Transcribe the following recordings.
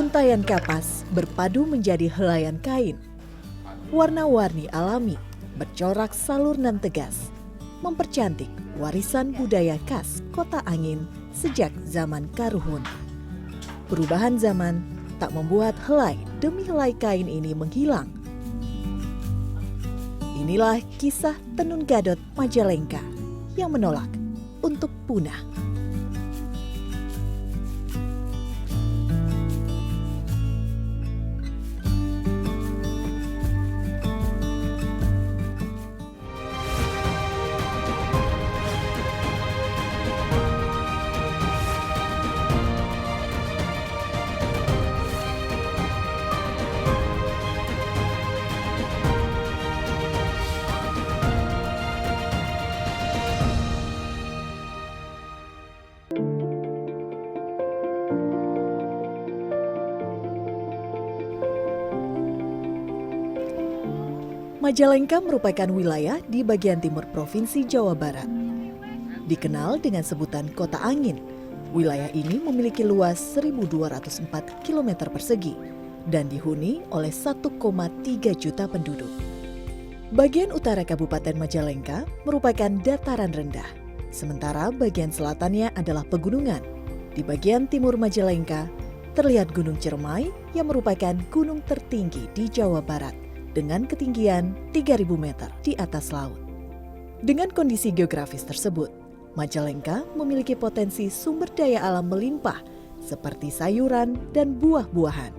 Untayan kapas berpadu menjadi helaian kain. Warna-warni alami, bercorak salur nan tegas, mempercantik warisan budaya khas Kota Angin sejak zaman Karuhun. Perubahan zaman tak membuat helai demi helai kain ini menghilang. Inilah kisah Tenun Gadot Majalengka yang menolak untuk punah. Majalengka merupakan wilayah di bagian timur Provinsi Jawa Barat. Dikenal dengan sebutan Kota Angin, wilayah ini memiliki luas 1.204 km persegi dan dihuni oleh 1,3 juta penduduk. Bagian utara Kabupaten Majalengka merupakan dataran rendah, sementara bagian selatannya adalah pegunungan. Di bagian timur Majalengka terlihat Gunung Ciremai yang merupakan gunung tertinggi di Jawa Barat, dengan ketinggian 3.000 meter di atas laut. Dengan kondisi geografis tersebut, Majalengka memiliki potensi sumber daya alam melimpah seperti sayuran dan buah-buahan.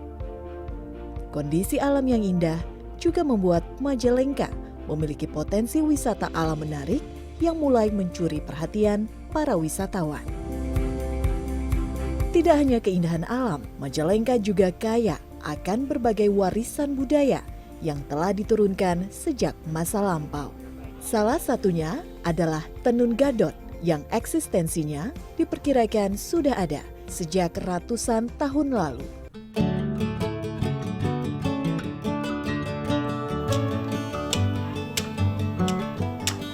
Kondisi alam yang indah juga membuat Majalengka memiliki potensi wisata alam menarik yang mulai mencuri perhatian para wisatawan. Tidak hanya keindahan alam, Majalengka juga kaya akan berbagai warisan budaya yang telah diturunkan sejak masa lampau. Salah satunya adalah Tenun Gadot yang eksistensinya diperkirakan sudah ada sejak ratusan tahun lalu.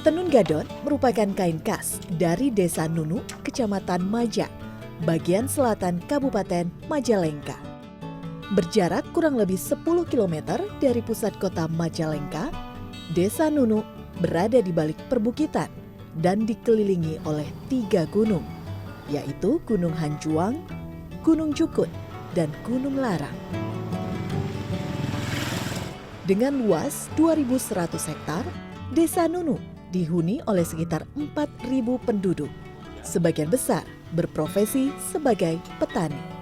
Tenun Gadot merupakan kain khas dari Desa Nunu, Kecamatan Maja, bagian selatan Kabupaten Majalengka. Berjarak kurang lebih 10 km dari pusat kota Majalengka, Desa Nunu berada di balik perbukitan dan dikelilingi oleh 3 gunung, yaitu Gunung Hanjuang, Gunung Jukut, dan Gunung Larang. Dengan luas 2.100 hektar, Desa Nunu dihuni oleh sekitar 4.000 penduduk. Sebagian besar berprofesi sebagai petani.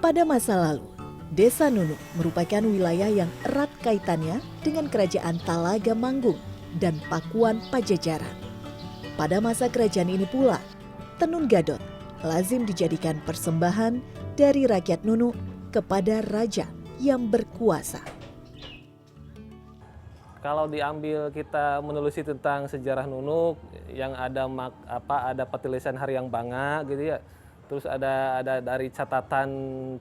Pada masa lalu, Desa Nunu merupakan wilayah yang erat kaitannya dengan Kerajaan Talaga Manggung dan Pakuan Pajajaran. Pada masa kerajaan ini pula, Tenun Gadot lazim dijadikan persembahan dari rakyat Nunu kepada raja yang berkuasa. Kalau diambil kita menelusuri tentang sejarah Nunuk yang ada ada petilisan Haryang Banga gitu ya. Terus ada dari catatan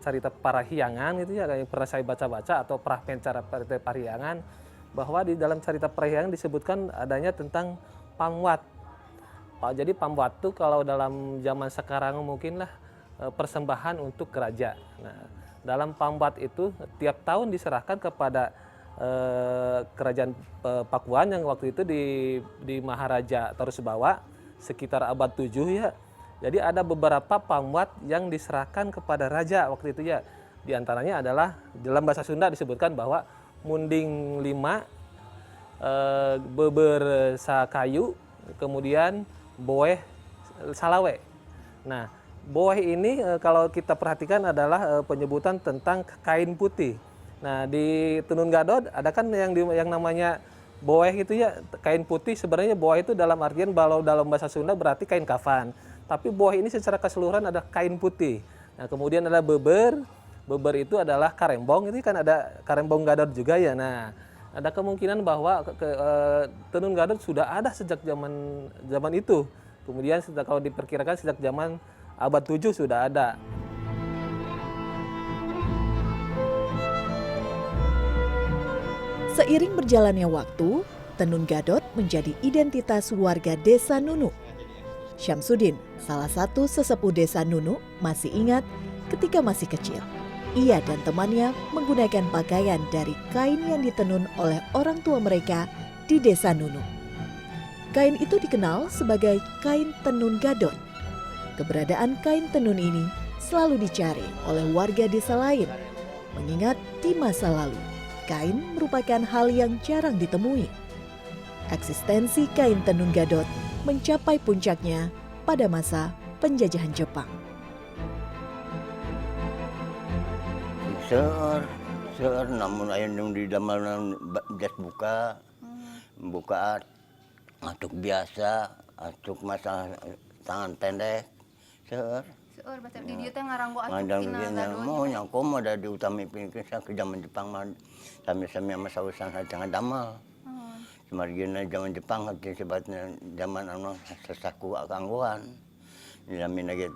cerita Parahyangan gitu ya, yang pernah saya baca-baca, atau Prahmencara Parahyangan, bahwa di dalam cerita Parahyangan disebutkan adanya tentang pamwat. Jadi pamwat itu kalau dalam zaman sekarang mungkinlah persembahan untuk kerajaan. Nah, dalam pamwat itu tiap tahun diserahkan kepada kerajaan Pakuan yang waktu itu di Maharaja Tarusbawa sekitar abad 7 ya. Jadi ada beberapa pamwat yang diserahkan kepada raja waktu itu ya. Di antaranya adalah dalam bahasa Sunda disebutkan bahwa Munding 5, Beber Sakayu, kemudian Boeh Salawe. Nah, Boeh ini kalau kita perhatikan adalah penyebutan tentang kain putih. Nah, di Tenun Gadot ada kan yang namanya Boeh itu ya, kain putih. Sebenarnya Boeh itu dalam artian kalau dalam bahasa Sunda berarti kain kafan. Tapi Boeh ini secara keseluruhan ada kain putih. Nah, kemudian ada beber. Beber itu adalah karembong. Ini kan ada karembong Gadot juga ya. Nah, ada kemungkinan bahwa Tenun Gadot sudah ada sejak zaman itu. Kemudian kalau diperkirakan sejak zaman abad 7 sudah ada. Seiring berjalannya waktu, Tenun Gadot menjadi identitas warga Desa Nunu. Syamsuddin, salah satu sesepuh Desa Nunu, masih ingat ketika masih kecil. ia dan temannya menggunakan pakaian dari kain yang ditenun oleh orang tua mereka di Desa Nunuk. Kain itu dikenal sebagai kain tenun gadot. Keberadaan kain tenun ini selalu dicari oleh warga desa lain, mengingat di masa lalu kain merupakan hal yang jarang ditemui. Eksistensi kain tenun gadot mencapai puncaknya pada masa penjajahan Jepang. Seueur namun aya nu di damelan jas buka atuk biasa, atuk masalah tangan pendek, seueur. Seueur baca di dieu teh ngaranggo acup Mandang tina nya gadonya. mau nya komoda diutami pikeun sa ke zaman Jepang mah sami-sami ama sausan tengah damal. Semargina zaman Jepang hati sebatnya zaman anu sesaku kanggoan. Namina ge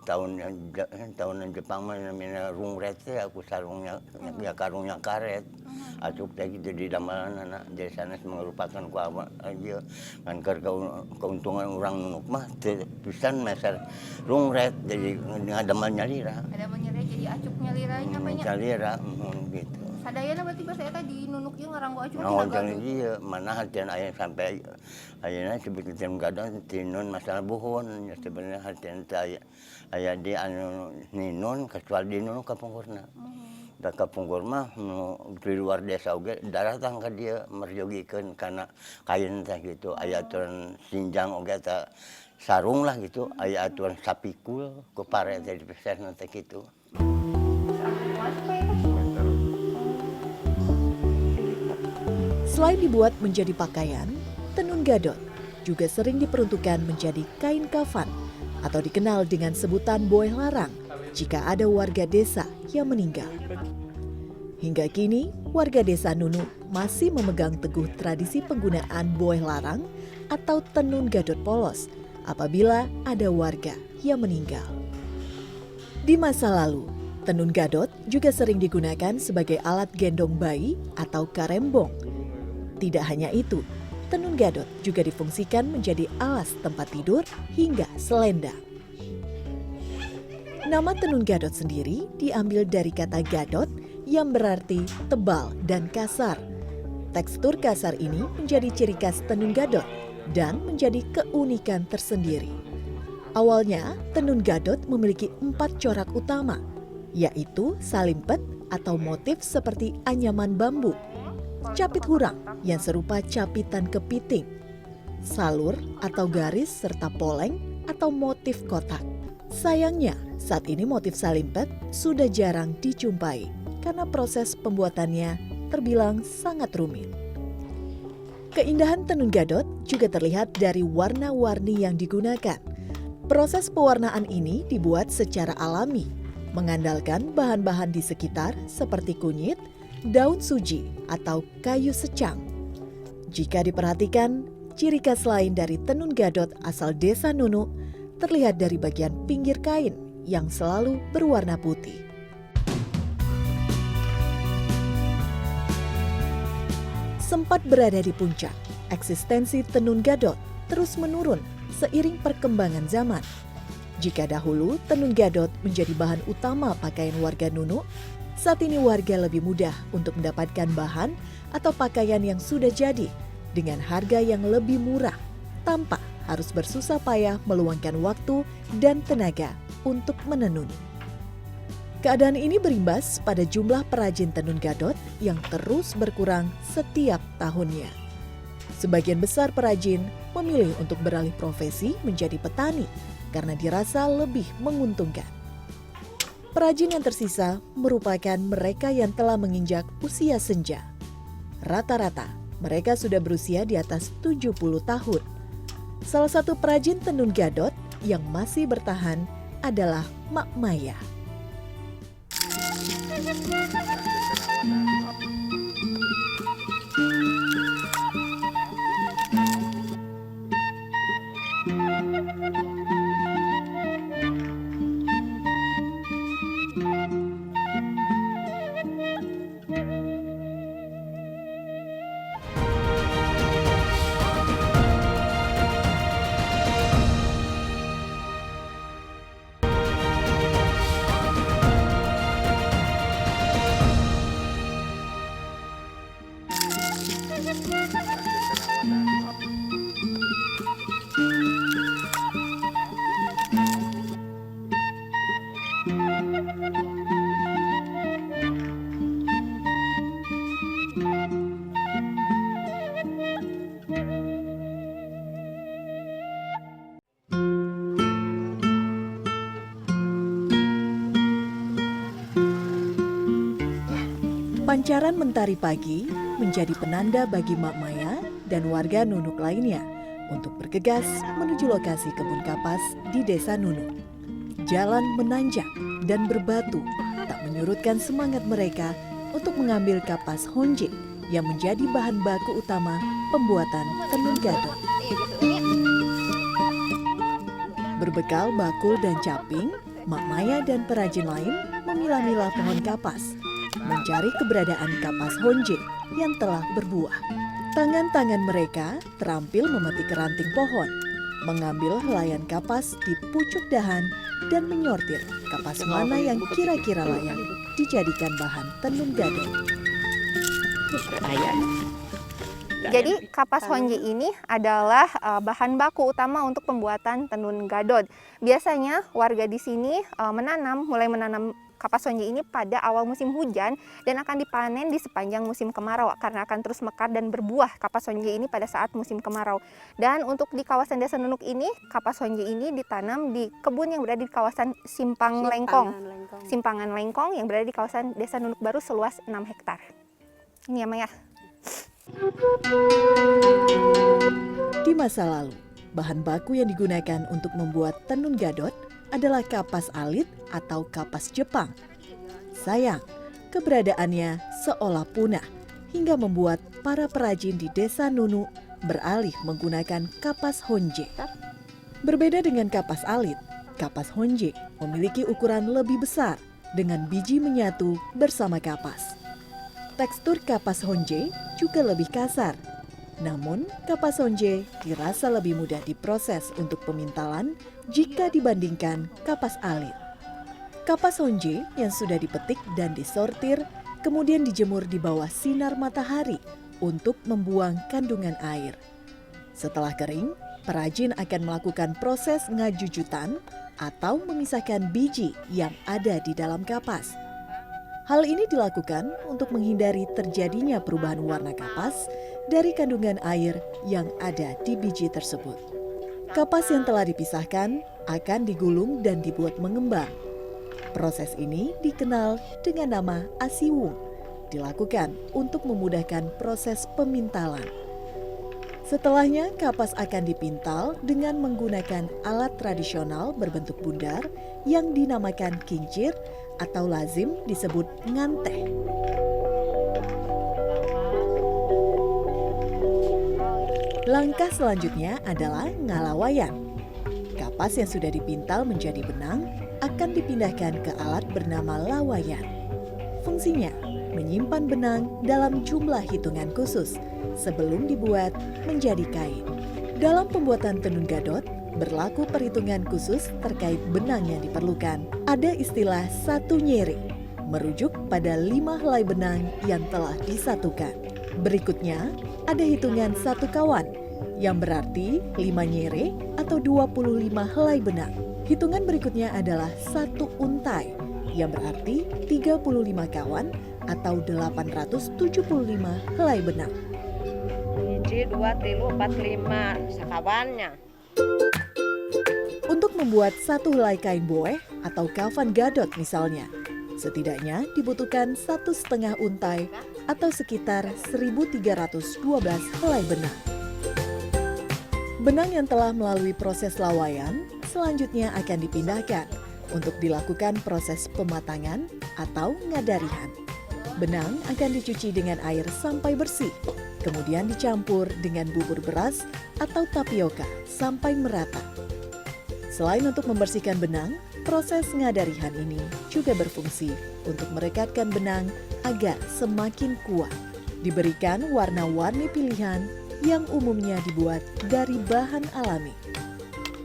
tahunan Jepang mah namina rungret teh aku sarungnya ya karungnya karet. Asup teh kitu di damalan desana merupakan ku ieu ngan keur keuntungan urang Nunuk mah teu pisan meser rungret jadi ngadamal nyalira. Ada menyeret jadi acup nyalirain namanya. Nyalira gitu. Sadayana berarti bahasa eta di Nunuk ieu ngaranggo acup tina Nah, gado. iya, mana hatian ayah sampai ayahnya sebetulnya gadang tinun masalah buhun, ya sebenarnya hatian ayah di anu ninun kecuali di nunu kapungkurna. Da kapungkur mah di luar desa oge datang ka dia merjogikeun kana kain teh gitu. Aya aturan sinjang oge teh sarung lah gitu, aya aturan sapikul ku pare teh dipesehna teh kitu. Selain dibuat menjadi pakaian, tenun gadot juga sering diperuntukkan menjadi kain kafan atau dikenal dengan sebutan boeh larang jika ada warga desa yang meninggal. Hingga kini, warga desa Nunuk masih memegang teguh tradisi penggunaan boeh larang atau tenun gadot polos apabila ada warga yang meninggal. Di masa lalu, tenun gadot juga sering digunakan sebagai alat gendong bayi atau karembong. Tidak hanya itu, tenun gadot juga difungsikan menjadi alas tempat tidur hingga selendang. Nama tenun gadot sendiri diambil dari kata gadot yang berarti tebal dan kasar. Tekstur kasar ini menjadi ciri khas tenun gadot dan menjadi keunikan tersendiri. Awalnya, tenun gadot memiliki 4 corak utama, yaitu salimpet atau motif seperti anyaman bambu, capit hurang yang serupa capitan kepiting, salur atau garis serta poleng atau motif kotak. Sayangnya, saat ini motif salimpet sudah jarang dijumpai karena proses pembuatannya terbilang sangat rumit. Keindahan tenun gadot juga terlihat dari warna-warni yang digunakan. Proses pewarnaan ini dibuat secara alami, mengandalkan bahan-bahan di sekitar seperti kunyit, daun suji, atau kayu secang. Jika diperhatikan, ciri khas lain dari tenun gadot asal desa Nunuk terlihat dari bagian pinggir kain yang selalu berwarna putih. Sempat berada di puncak, eksistensi tenun gadot terus menurun seiring perkembangan zaman. Jika dahulu tenun gadot menjadi bahan utama pakaian warga Nunuk, saat ini warga lebih mudah untuk mendapatkan bahan atau pakaian yang sudah jadi dengan harga yang lebih murah tanpa harus bersusah payah meluangkan waktu dan tenaga untuk menenun. Keadaan ini berimbas pada jumlah perajin tenun gadot yang terus berkurang setiap tahunnya. Sebagian besar perajin memilih untuk beralih profesi menjadi petani karena dirasa lebih menguntungkan. Perajin yang tersisa merupakan mereka yang telah menginjak usia senja. Rata-rata mereka sudah berusia di atas 70 tahun. Salah satu perajin tenun gadot yang masih bertahan adalah Mak Maya. Pancaran mentari pagi menjadi penanda bagi Mak Maya dan warga Nunuk lainnya untuk bergegas menuju lokasi kebun kapas di Desa Nunuk. Jalan menanjak dan berbatu tak menyurutkan semangat mereka untuk mengambil kapas honje yang menjadi bahan baku utama pembuatan tenun gadot. Berbekal bakul dan caping, Mak Maya dan perajin lain memilah-milah pohon kapas, mencari keberadaan kapas honje yang telah berbuah. Tangan-tangan mereka terampil memetik ranting pohon, mengambil helaian kapas di pucuk dahan, dan menyortir kapas mana yang kira-kira layak dijadikan bahan tenun gadot. Jadi kapas honje ini adalah bahan baku utama untuk pembuatan tenun gadot. Biasanya warga di sini mulai menanam kapas honje ini pada awal musim hujan dan akan dipanen di sepanjang musim kemarau karena akan terus mekar dan berbuah kapas honje ini pada saat musim kemarau. Dan untuk di kawasan Desa Nunuk ini, kapas honje ini ditanam di kebun yang berada di kawasan Simpangan Lengkong yang berada di kawasan Desa Nunuk Baru seluas 6 hektar. Ini ya Maya. Di masa lalu, bahan baku yang digunakan untuk membuat tenun gadot adalah kapas alit atau kapas Jepang. Sayang, keberadaannya seolah punah hingga membuat para perajin di Desa Nunuk beralih menggunakan kapas honje. Berbeda dengan kapas alit, kapas honje memiliki ukuran lebih besar dengan biji menyatu bersama kapas. Tekstur kapas honje juga lebih kasar. Namun, kapas honje dirasa lebih mudah diproses untuk pemintalan jika dibandingkan kapas alit. Kapas honje yang sudah dipetik dan disortir kemudian dijemur di bawah sinar matahari untuk membuang kandungan air. Setelah kering, perajin akan melakukan proses ngajujutan atau memisahkan biji yang ada di dalam kapas. Hal ini dilakukan untuk menghindari terjadinya perubahan warna kapas dari kandungan air yang ada di biji tersebut. Kapas yang telah dipisahkan akan digulung dan dibuat mengembang. Proses ini dikenal dengan nama asiwung, dilakukan untuk memudahkan proses pemintalan. Setelahnya, kapas akan dipintal dengan menggunakan alat tradisional berbentuk bundar yang dinamakan kincir atau lazim disebut nganteh. Langkah selanjutnya adalah ngalawayan. Kapas yang sudah dipintal menjadi benang akan dipindahkan ke alat bernama lawayan. Fungsinya menyimpan benang dalam jumlah hitungan khusus sebelum dibuat menjadi kain. Dalam pembuatan tenun gadot, berlaku perhitungan khusus terkait benang yang diperlukan. Ada istilah satu nyere, merujuk pada 5 helai benang yang telah disatukan. Berikutnya, ada hitungan satu kawan, yang berarti 5 nyere atau 25 helai benang. Hitungan berikutnya adalah satu untai, yang berarti 35 kawan atau 875 helai benang. 1, 2, 3, 4, 5 sekawannya. Untuk membuat satu helai kain boeh atau kafan gadot misalnya, setidaknya dibutuhkan 1,5 untai atau sekitar 1.312 helai benang. Benang yang telah melalui proses lawayan selanjutnya akan dipindahkan untuk dilakukan proses pematangan atau ngadarihan. Benang akan dicuci dengan air sampai bersih, kemudian dicampur dengan bubur beras atau tapioka sampai merata. Selain untuk membersihkan benang, proses ngadarihan ini juga berfungsi untuk merekatkan benang agar semakin kuat. Diberikan warna-warni pilihan yang umumnya dibuat dari bahan alami.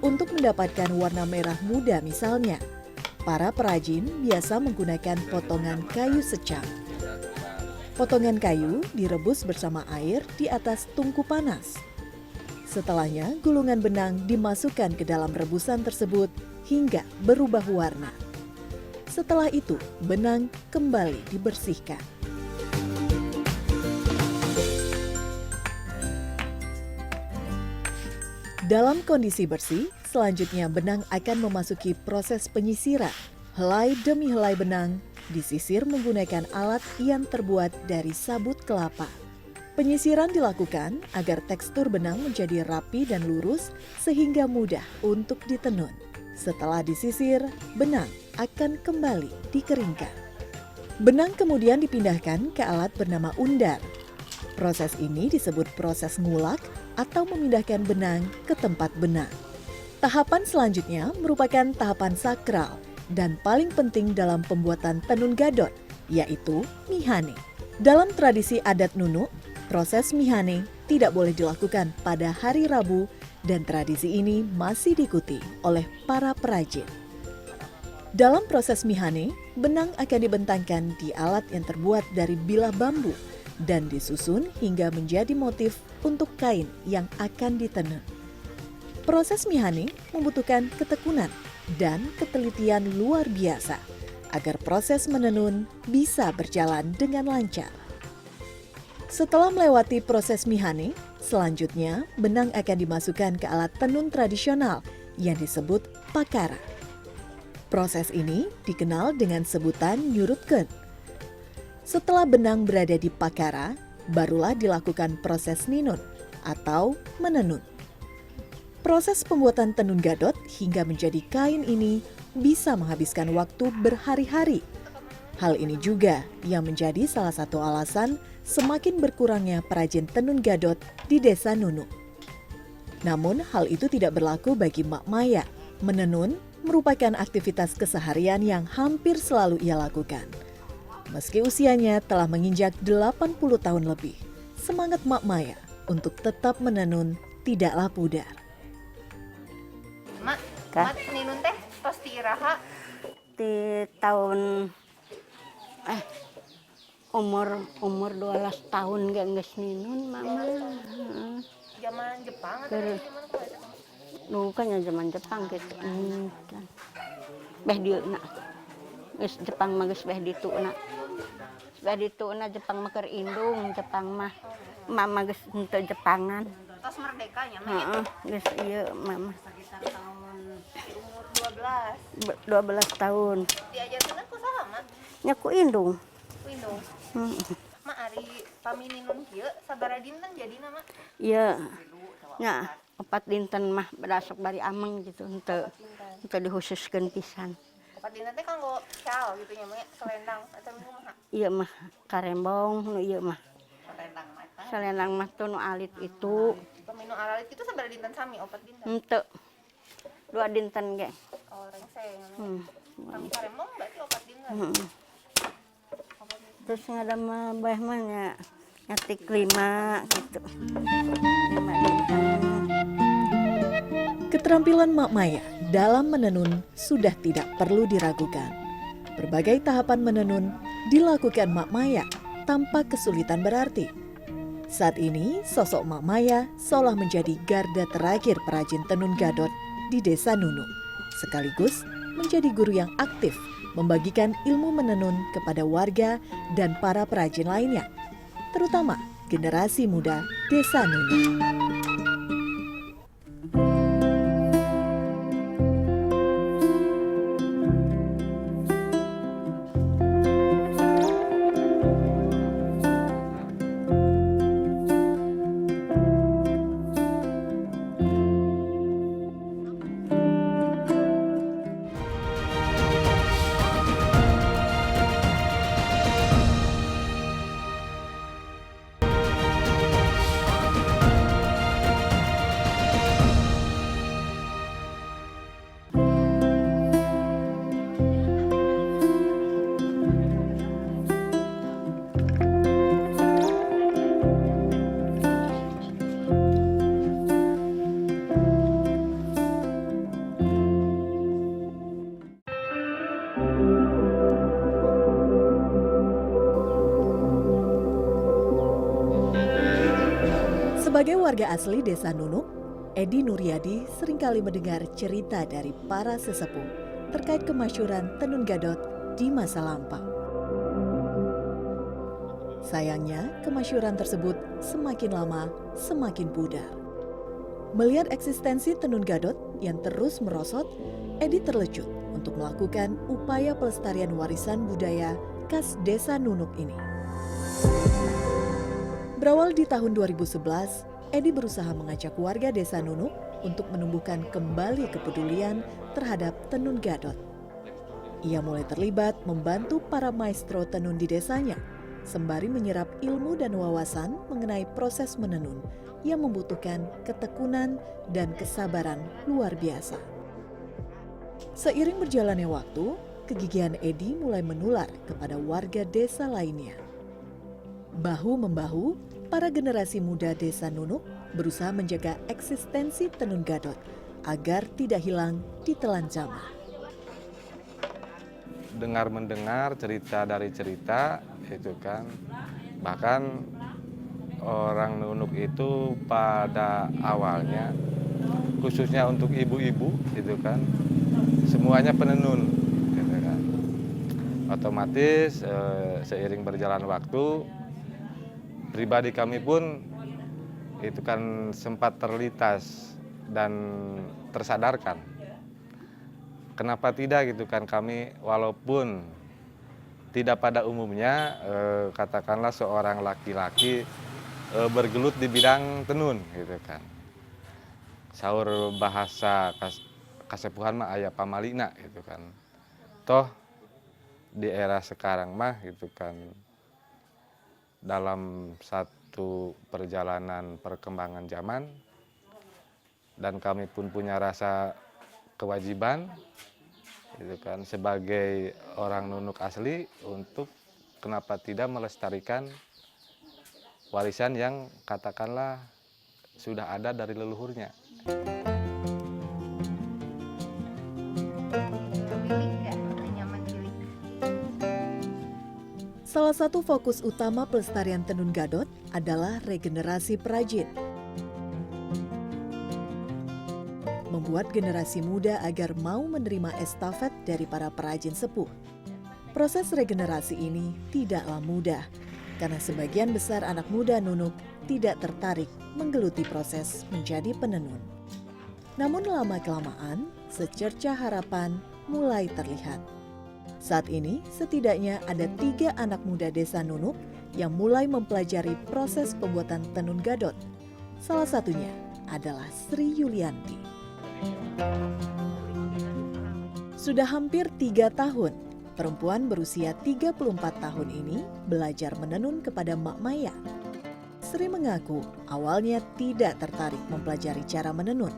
Untuk mendapatkan warna merah muda misalnya, para perajin biasa menggunakan potongan kayu secang. Potongan kayu direbus bersama air di atas tungku panas. Setelahnya, gulungan benang dimasukkan ke dalam rebusan tersebut hingga berubah warna. Setelah itu, benang kembali dibersihkan. Dalam kondisi bersih, selanjutnya benang akan memasuki proses penyisiran. Helai demi helai benang disisir menggunakan alat yang terbuat dari sabut kelapa. Penyisiran dilakukan agar tekstur benang menjadi rapi dan lurus sehingga mudah untuk ditenun. Setelah disisir, benang akan kembali dikeringkan. Benang kemudian dipindahkan ke alat bernama undar. Proses ini disebut proses ngulak atau memindahkan benang ke tempat benang. Tahapan selanjutnya merupakan tahapan sakral dan paling penting dalam pembuatan tenun gadot, yaitu mihane. Dalam tradisi adat Nunuk, proses mihane tidak boleh dilakukan pada hari Rabu dan tradisi ini masih diikuti oleh para perajin. Dalam proses mihane, benang akan dibentangkan di alat yang terbuat dari bilah bambu dan disusun hingga menjadi motif untuk kain yang akan ditenun. Proses mihane membutuhkan ketekunan dan ketelitian luar biasa agar proses menenun bisa berjalan dengan lancar. Setelah melewati proses mihane, selanjutnya benang akan dimasukkan ke alat tenun tradisional yang disebut pakara. Proses ini dikenal dengan sebutan nyurutkeun. Setelah benang berada di pakara, barulah dilakukan proses ninun atau menenun. Proses pembuatan tenun gadot hingga menjadi kain ini bisa menghabiskan waktu berhari-hari. Hal ini juga yang menjadi salah satu alasan semakin berkurangnya perajin tenun gadot di Desa Nunuk. Namun hal itu tidak berlaku bagi Mak Maya. Menenun merupakan aktivitas keseharian yang hampir selalu ia lakukan. Meski usianya telah menginjak 80 tahun lebih, semangat Mak Maya untuk tetap menenun tidaklah pudar. Mak, Kah? mak ninun teh tos ti iraha? Di tahun umur 12 tahun gak geus ninun mama. Heeh. Zaman Jepang atau Keur- zaman kumaha? Nu kan zaman Jepang gitu. Beh dieuna. Geus Jepang mah geus beh dituuna. Beh dituuna Jepang mah keur indung, Jepang mah mama geus henteu Jepangan. Tos merdeka nya mah Heeh, geus ieu mama umur 12. 12 tahun. Diajarkeun ku saha mah? Nya ku indung. Windung. Heeh. Mak ari pamininun kieu sabaraha dinten jadina mak? Iya, nya 4 dinten mah berasok bari ameng gitu, henteu dihususkeun pisan. 4 dinten teh kanggo cal gitu nya mak, selendang atau kumaha? Iya mah karembong, nu ieu mah selendang mah tuh nu alit itu Paminu aralit itu sabaraha dinten sami 4 dinten. henteu 2 dinten ge. Oh, rengseng. Kami Hmm. karembong berarti 4 dinten. Hmm. Terus ngadama bae mah nya nyatik 5 gitu. 5 dinten. Keterampilan Mak Maya dalam menenun sudah tidak perlu diragukan. Berbagai tahapan menenun dilakukan Mak Maya tanpa kesulitan berarti. Saat ini, sosok Mak Maya seolah menjadi garda terakhir perajin tenun gadot di Desa Nunuk, sekaligus menjadi guru yang aktif membagikan ilmu menenun kepada warga dan para perajin lainnya, terutama generasi muda Desa Nunuk. Sebagai warga asli Desa Nunuk, Edi Nuryadi seringkali mendengar cerita dari para sesepuh terkait kemasyhuran tenun gadot di masa lampau. Sayangnya, kemasyhuran tersebut semakin lama semakin pudar. Melihat eksistensi tenun gadot yang terus merosot, Edi terlecut untuk melakukan upaya pelestarian warisan budaya khas Desa Nunuk ini. Berawal di tahun 2011, Edi berusaha mengajak warga Desa Nunuk untuk menumbuhkan kembali kepedulian terhadap tenun gadot. Ia mulai terlibat membantu para maestro tenun di desanya, sembari menyerap ilmu dan wawasan mengenai proses menenun yang membutuhkan ketekunan dan kesabaran luar biasa. Seiring berjalannya waktu, kegigihan Edi mulai menular kepada warga desa lainnya. Bahu-membahu, para generasi muda Desa Nunuk berusaha menjaga eksistensi tenun gadot agar tidak hilang ditelan zaman. Dengar-mendengar cerita dari cerita itu kan, bahkan orang Nunuk itu pada awalnya, khususnya untuk ibu-ibu itu kan, semuanya penenun gitu kan. Otomatis seiring berjalan waktu, pribadi kami pun itu kan sempat terlintas dan tersadarkan. Kenapa tidak gitu kan, kami walaupun tidak pada umumnya katakanlah seorang laki-laki bergelut di bidang tenun gitu kan. Saur bahasa kasepuhan mah aya pamalina gitu kan. Toh di era sekarang mah gitu kan, dalam satu perjalanan perkembangan zaman, dan kami pun punya rasa kewajiban gitu kan sebagai orang Nunuk asli untuk kenapa tidak melestarikan warisan yang katakanlah sudah ada dari leluhurnya. Salah satu fokus utama pelestarian tenun gadot adalah regenerasi perajin. Membuat generasi muda agar mau menerima estafet dari para perajin sepuh. Proses regenerasi ini tidaklah mudah, karena sebagian besar anak muda Nunuk tidak tertarik menggeluti proses menjadi penenun. Namun lama-kelamaan, secercah harapan mulai terlihat. Saat ini, setidaknya ada 3 anak muda Desa Nunuk yang mulai mempelajari proses pembuatan tenun gadot. Salah satunya adalah Sri Yulianti. Sudah hampir 3 tahun, perempuan berusia 34 tahun ini belajar menenun kepada Mak Maya. Sri mengaku awalnya tidak tertarik mempelajari cara menenun,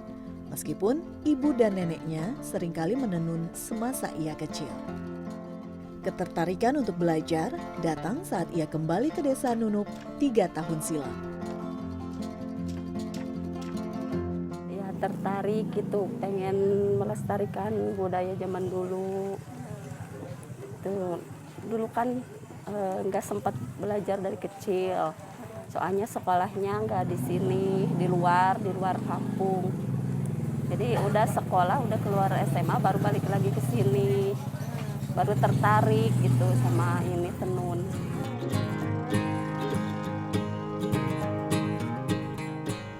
meskipun ibu dan neneknya seringkali menenun semasa ia kecil. Ketertarikan untuk belajar datang saat ia kembali ke Desa Nunuk 3 tahun silam. Ya tertarik gitu, pengen melestarikan budaya zaman dulu. Dulu kan nggak sempat belajar dari kecil, soalnya sekolahnya nggak di sini, di luar kampung. Jadi udah sekolah, udah keluar SMA baru balik lagi ke sini, baru tertarik gitu sama ini tenun.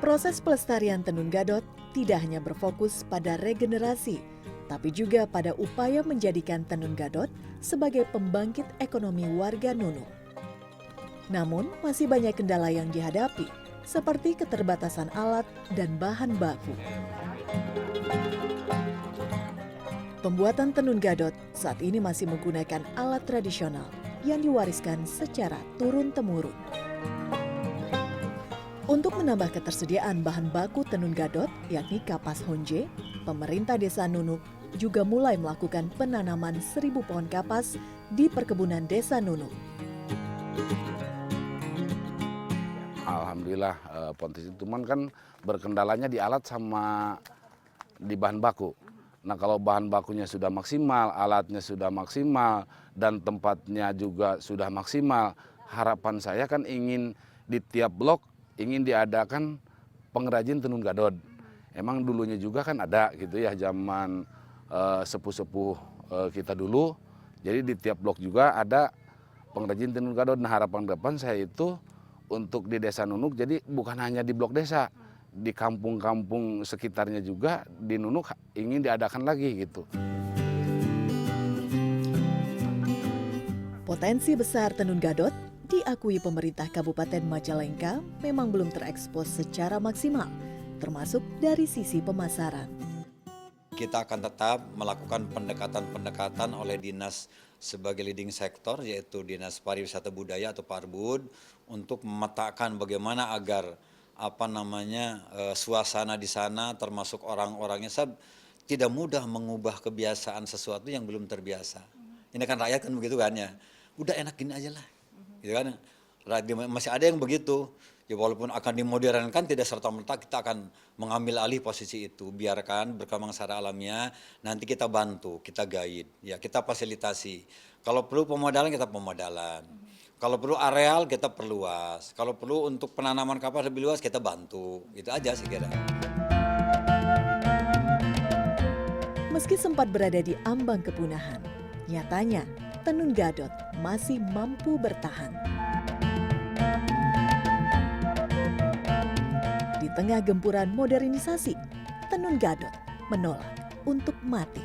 Proses pelestarian tenun gadot tidak hanya berfokus pada regenerasi, tapi juga pada upaya menjadikan tenun gadot sebagai pembangkit ekonomi warga Nunuk. Namun, masih banyak kendala yang dihadapi, seperti keterbatasan alat dan bahan baku. Pembuatan tenun gadot saat ini masih menggunakan alat tradisional yang diwariskan secara turun-temurun. Untuk menambah ketersediaan bahan baku tenun gadot, yakni kapas honje, pemerintah Desa Nunuk juga mulai melakukan penanaman 1000 pohon kapas di perkebunan Desa Nunuk. Alhamdulillah potensi teman kan berkendalanya di alat sama di bahan baku. Nah kalau bahan bakunya sudah maksimal, alatnya sudah maksimal, dan tempatnya juga sudah maksimal, harapan saya kan ingin di tiap blok ingin diadakan pengrajin tenun gadot. Emang dulunya juga kan ada gitu ya, zaman sepuh-sepuh kita dulu. Jadi di tiap blok juga ada pengrajin tenun gadot. Nah harapan depan saya itu untuk di Desa Nunuk, jadi bukan hanya di blok desa, di kampung-kampung sekitarnya juga di Nunuk ingin diadakan lagi gitu. Potensi besar tenun gadot diakui pemerintah Kabupaten Majalengka memang belum terekspos secara maksimal, termasuk dari sisi pemasaran. Kita akan tetap melakukan pendekatan-pendekatan oleh dinas sebagai leading sektor, yaitu Dinas Pariwisata Budaya atau Parbud, untuk memetakan bagaimana agar suasana di sana termasuk orang-orangnya tidak mudah mengubah kebiasaan sesuatu yang belum terbiasa. Ini kan rakyat kan begitu kan ya, udah enak gini aja lah, gitu kan. Masih ada yang begitu. Ya walaupun akan dimodernkan, tidak serta-merta kita akan mengambil alih posisi itu. Biarkan berkembang secara alamiah, nanti kita bantu, kita guide, ya kita fasilitasi. Kalau perlu pemodalan, kita pemodalan. Kalau perlu areal, kita perluas. Kalau perlu untuk penanaman kapas lebih luas, kita bantu. Itu aja sih kira. Meski sempat berada di ambang kepunahan, nyatanya tenun gadot masih mampu bertahan. Di tengah gempuran modernisasi, tenun gadot menolak untuk mati.